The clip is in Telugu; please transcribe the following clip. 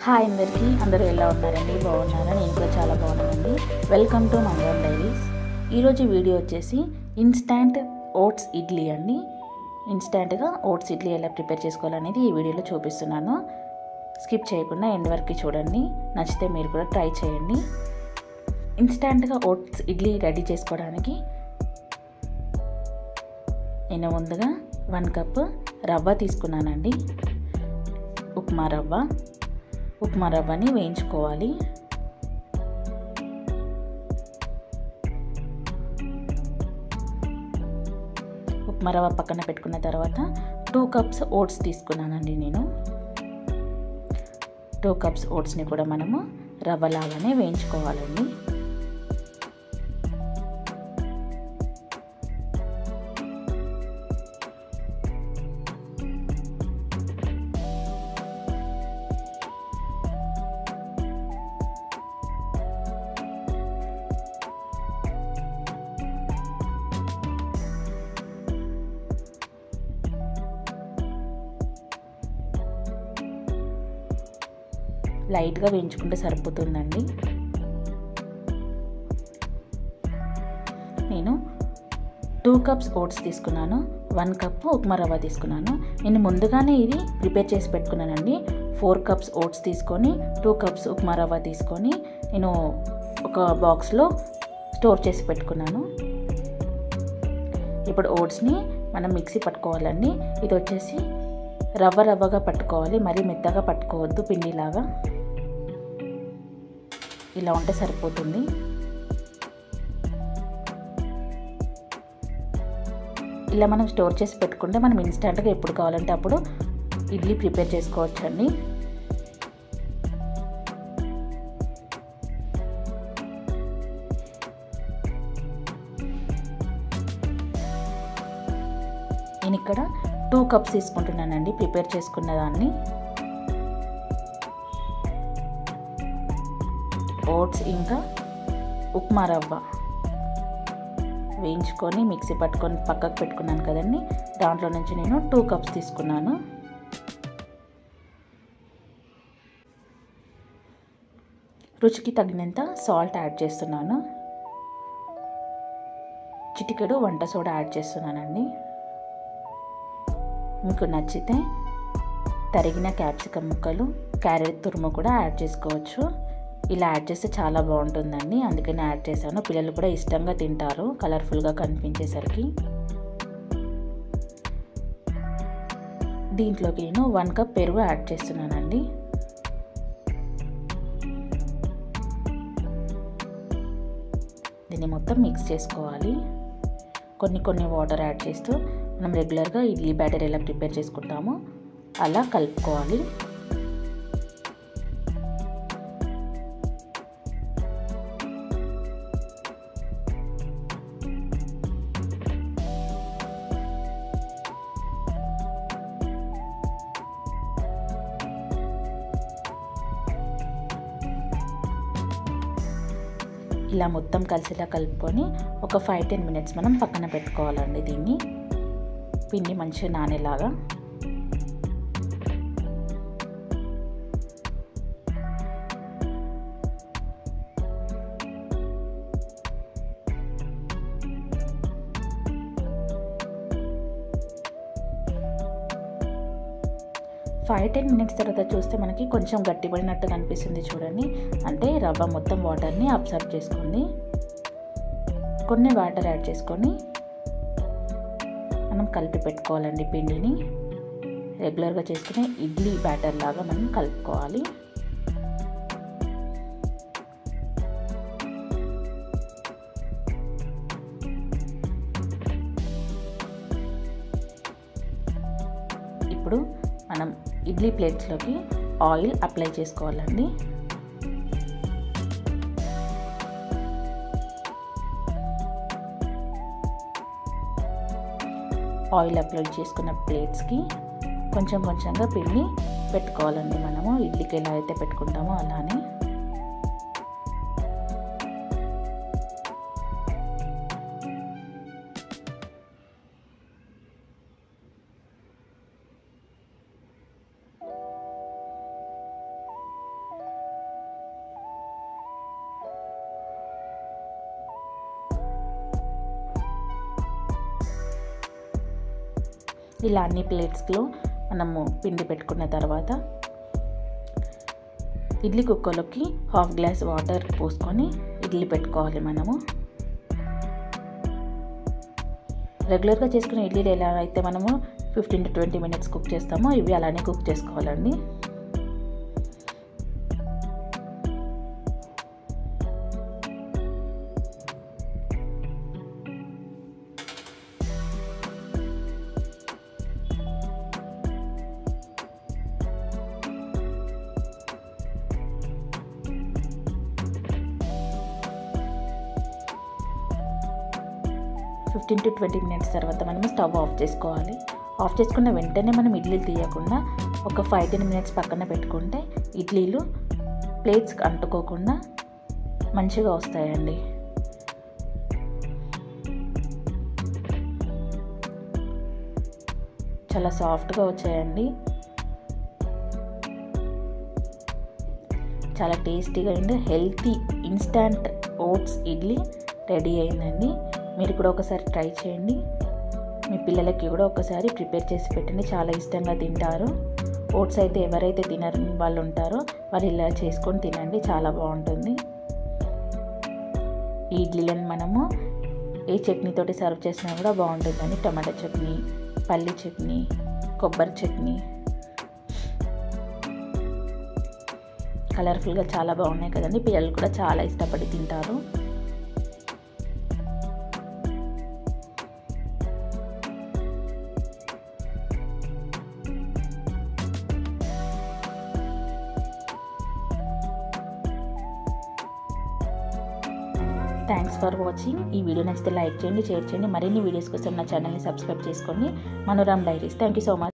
హాయ్ అందరికీ, అందరూ ఎలా ఉన్నారండి? బాగున్నారా? నేను కూడా చాలా బాగున్నానండి. వెల్కమ్ టు మంగళం డైరీస్. ఈరోజు వీడియో వచ్చేసి ఇన్స్టంట్ ఓట్స్ ఇడ్లీ అండి. ఇన్స్టంట్గా ఓట్స్ ఇడ్లీ ఎలా ప్రిపేర్ చేసుకోవాలనేది ఈ వీడియోలో చూపిస్తున్నాను. స్కిప్ చేయకుండా ఎండ్ వరకు చూడండి. నచ్చితే మీరు కూడా ట్రై చేయండి. ఇన్స్టంట్గా ఓట్స్ ఇడ్లీ రెడీ చేసుకోవడానికి నేను ముందుగా 1 కప్ రవ్వ తీసుకున్నానండి. ఉప్మా రవ్వని వేయించుకోవాలి. ఉప్మా రవ్వ పక్కన పెట్టుకున్న తర్వాత 2 కప్స్ ఓట్స్ తీసుకున్నానండి. నేను 2 కప్స్ ఓట్స్ని కూడా మనము రవ్వలాగానే వేయించుకోవాలండి. లైట్గా వేయించుకుంటే సరిపోతుందండి. నేను 2 కప్స్ ఓట్స్ తీసుకున్నాను, 1 కప్ ఉప్మా రవ్వ తీసుకున్నాను. నేను ముందుగానే ఇది ప్రిపేర్ చేసి పెట్టుకున్నానండి. 4 కప్స్ ఓట్స్ తీసుకొని 2 కప్స్ ఉప్మా రవ్వ తీసుకొని నేను ఒక బాక్స్లో స్టోర్ చేసి పెట్టుకున్నాను. ఇప్పుడు ఓట్స్ని మనం మిక్సీ పట్టుకోవాలండి. ఇది వచ్చేసి రవ్వగా పట్టుకోవాలి, మరీ మెత్తగా పట్టుకోవద్దు, పిండిలాగా. ఇలా ఉంటే సరిపోతుంది. ఇలా మనం స్టోర్ చేసి పెట్టుకుంటే మనం ఇన్స్టెంట్గా ఎప్పుడు కావాలంటే అప్పుడు ఇడ్లీ ప్రిపేర్ చేసుకోవచ్చండి. నేను ఇక్కడ 2 కప్స్ తీసుకుంటున్నానండి ప్రిపేర్ చేసుకున్న దాన్ని. ఓట్స్ ఇంకా ఉప్మా రవ్వ వేయించుకొని మిక్సీ పట్టుకొని పక్కకు పెట్టుకున్నాను కదండి. దాంట్లో నుంచి నేను 2 కప్స్ తీసుకున్నాను. రుచికి తగినంత సాల్ట్ యాడ్ చేస్తున్నాను. చిటికెడు వంట సోడా యాడ్ చేస్తున్నానండి. మీకు నచ్చితే తరిగిన క్యాప్సికమ్ ముక్కలు, క్యారెట్ తురుము కూడా యాడ్ చేసుకోవచ్చు. ఇలా యాడ్ చేస్తే చాలా బాగుంటుందండి, అందుకని యాడ్ చేశాను. పిల్లలు కూడా ఇష్టంగా తింటారు కలర్ఫుల్గా కనిపించేసరికి. దీంట్లోకి నేను 1 కప్ పెరుగు యాడ్ చేస్తున్నానండి. దీన్ని మొత్తం మిక్స్ చేసుకోవాలి. కొన్ని వాటర్ యాడ్ చేస్తూ మనం రెగ్యులర్గా ఇడ్లీ బ్యాటర్ ఎలా ప్రిపేర్ చేసుకుంటామో అలా కలుపుకోవాలి. ఇలా మొత్తం కలిసేలా కలుపుకొని ఒక 5-10 మినిట్స్ మనం పక్కన పెట్టుకోవాలండి. దీన్ని పిండి మంచిగా నానేలాగా. ఫైవ్ 10 మినిట్స్ తర్వాత చూస్తే మనకి కొంచెం గట్టిపడినట్టు కనిపిస్తుంది చూడండి. అంటే రవ్వ మొత్తం వాటర్ని అబ్జర్వ్ చేసుకుంది. కొన్ని వాటర్ యాడ్ చేసుకొని మనం కలిపి పెట్టుకోవాలండి. పిండిని రెగ్యులర్గా చేసుకునే ఇడ్లీ బ్యాటర్ లాగా మనం కలుపుకోవాలి. ఇప్పుడు మనం ఇడ్లీ ప్లేట్స్లోకి ఆయిల్ అప్లై చేసుకోవాలండి. ఆయిల్ అప్లై చేసుకున్న ప్లేట్స్కి కొంచెంగా పిండి పెట్టుకోవాలండి. మనము ఇడ్లీకి ఎలా అయితే పెట్టుకుంటామో అలానే. ఇలా అన్ని ప్లేట్స్లో మనము పిండి పెట్టుకున్న తర్వాత ఇడ్లీ కుక్కర్లోకి 1/2 గ్లాస్ వాటర్ పోసుకొని ఇడ్లీ పెట్టుకోవాలి. మనము రెగ్యులర్గా చేసుకునే ఇడ్లీలు ఎలా అయితే మనము 15 to 20 minutes కుక్ చేస్తామో ఇవి అలానే కుక్ చేసుకోవాలండి. to 20 minutes తర్వాత మనము స్టవ్ ఆఫ్ చేసుకోవాలి. ఆఫ్ చేసుకున్న వెంటనే మనం ఇడ్లీలు తీయకుండా ఒక 5-10 minutes పక్కన పెట్టుకుంటే ఇడ్లీలు ప్లేట్స్కి అంటుకోకుండా మంచిగా వస్తాయండి. చాలా సాఫ్ట్గా వచ్చాయండి. చాలా టేస్టీగా and healthy instant oats idli ready అయిందండి. మీరు కూడా ఒకసారి ట్రై చేయండి. మీ పిల్లలకి కూడా ఒకసారి ప్రిపేర్ చేసి పెట్టండి, చాలా ఇష్టంగా తింటారు. ఓట్స్ అయితే ఎవరైతే తినని వాళ్ళు ఉంటారో వాళ్ళు ఇలా చేసుకొని తినండి, చాలా బాగుంటుంది. ఈ ఇడ్లీలను మనము ఏ చట్నీతోటి సర్వ్ చేసినా కూడా బాగుంటుందండి. టమాటా చట్నీ, పల్లి చట్నీ, కొబ్బరి చట్నీ, కలర్ఫుల్గా చాలా బాగున్నాయి కదండి. పిల్లలు కూడా చాలా ఇష్టపడి తింటారు. Thanks for watching. ఈ వీడియో నచ్చితే లైక్ చేయండి, షేర్ చేయండి. మరిన్ని వీడియోస్ కోసం నా ఛానల్ని సబ్స్క్రైబ్ చేసుకోండి. Manoram Diaries. Thank you so much.